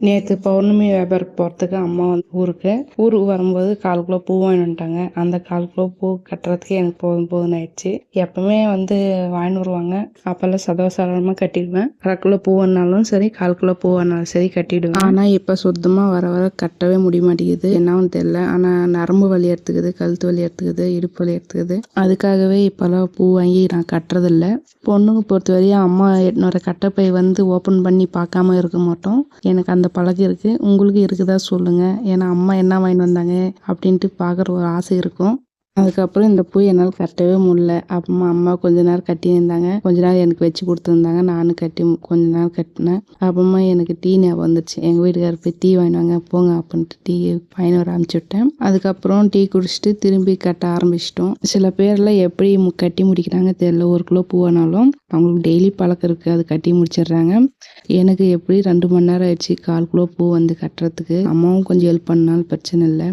நேற்று பௌர்ணமி வியாபாரத்துக்கு போகிறதுக்கு அம்மா வந்து ஊருக்கு வரும்போது 1/4 கிலோ பூ வாங்கிட்டு வந்துட்டாங்க. அந்த 1/4 கிலோ பூ கட்டுறதுக்கு எனக்கு போதும் போதும்னு ஆயிடுச்சு. எப்பவுமே வந்து வாங்கிட்டு வருவாங்க, அப்போல்லாம் சதவசாதாரணமாக கட்டிடுவேன். 1/2 கிலோ பூ வேணாலும் சரி, 1/4 கிலோ பூ வேணாலும் சரி கட்டிடுவேன். ஆனால் இப்போ சுத்தமாக வர கட்டவே முடிய மாட்டேங்குது, என்னன்னு தெரியல. ஆனால் நரம்பு வலி எடுத்துக்குது, கழுத்து வலி எடுத்துக்குது, இடுப்பு வலி எடுத்துக்குது. அதுக்காகவே இப்போல்லாம் பூ வாங்கி நான் கட்டுறதில்ல. பொண்ணுங்க பொறுத்த வரையும் அம்மா என்னோட கட்டைப்பை வந்து ஓப்பன் பண்ணி பார்க்காம இருக்க மாட்டோம். எனக்கு அந்த பழக்கம் இருக்குது. உங்களுக்கு இருக்குதா சொல்லுங்கள். ஏன்னா அம்மா என்ன வாங்கிட்டு வந்தாங்க அப்படின்ட்டு பார்க்குற ஒரு ஆசை இருக்கும். அதுக்கப்புறம் இந்த பூ என்னால் கட்டவே முடியல. அப்புறமா அம்மா கொஞ்ச நேரம் கட்டியிருந்தாங்க, கொஞ்ச நேரம் எனக்கு வச்சு கொடுத்துருந்தாங்க. நானும் கட்டி கொஞ்ச நேரம் கட்டினேன். அப்புறமா எனக்கு டீ ஞாபகம் வந்துச்சு. எங்கள் வீட்டுக்காரர் போய் டீ வாங்கினாங்க போங்க அப்படின்ட்டு டீ வாங்கி வர ஆரம்பிச்சுவிட்டேன். அதுக்கப்புறம் டீ குடிச்சிட்டு திரும்பி கட்ட ஆரம்பிச்சிட்டோம். சில பேர்லாம் எப்படி கட்டி முடிக்கிறாங்க தெரியல. 1 கிலோ பூவானாலும் அவங்களுக்கு டெய்லி பழக்கம் இருக்குது, அது கட்டி முடிச்சிடுறாங்க. எனக்கு எப்படி 2 மணி நேரம் ஆயிடுச்சு 1/4 கிலோ பூ வந்து கட்டுறதுக்கு. அம்மாவும் கொஞ்சம் ஹெல்ப் பண்ணாலும் பிரச்சனை இல்லை.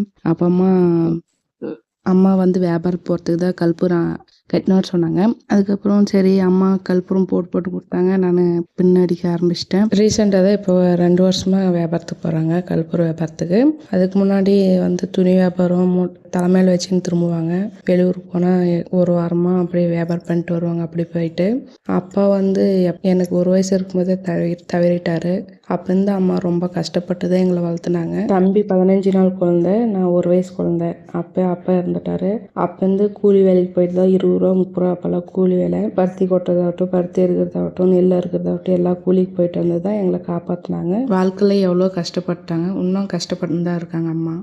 அம்மா வந்து வியாபாரம் போகிறதுக்கு தான் கற்பூரம் கட்டினார் சொன்னாங்க. அதுக்கப்புறம் சரி அம்மா கற்பூரம் போட்டு கொடுத்தாங்க. நான் பின்னடிக்க ஆரம்பிச்சிட்டேன். ரீசெண்டாக தான் இப்போ 2 வருஷமாக வியாபாரத்துக்கு போகிறாங்க, கற்பூர வியாபாரத்துக்கு. அதுக்கு முன்னாடி வந்து துணி வியாபாரம் தலைமையில் வச்சுன்னு திரும்புவாங்க. வெளியூருக்கு போனால் 1 வாரமாக அப்படியே வியாபாரம் பண்ணிட்டு வருவாங்க. அப்படி போயிட்டு அப்பா வந்து எனக்கு 1 வயசு இருக்கும்போதே தவறிட்டார். அப்போருந்து அம்மா ரொம்ப கஷ்டப்பட்டு தான் எங்களை வளர்த்துனாங்க. தம்பி 15 நாள் குழந்தை, நான் 1 வயசு குழந்தை. அப்பா இறந்துட்டாரு. அப்போருந்து கூலி வேலைக்கு போயிட்டு தான் 20 ரூபா 30 ரூபா அப்போல்லாம் கூலி வேலை. பருத்தி கொட்டுறதாகட்டும், பருத்தி எடுக்கிறதாகட்டும், நெல் இருக்கிறதாகட்டும் எல்லா கூலிக்கு போயிட்டு வந்து தான் எங்களை காப்பாற்றினாங்க. வாழ்க்கையில் எவ்வளோ கஷ்டப்பட்டாங்க, இன்னும் கஷ்டப்பட்டு தான் இருக்காங்க அம்மா.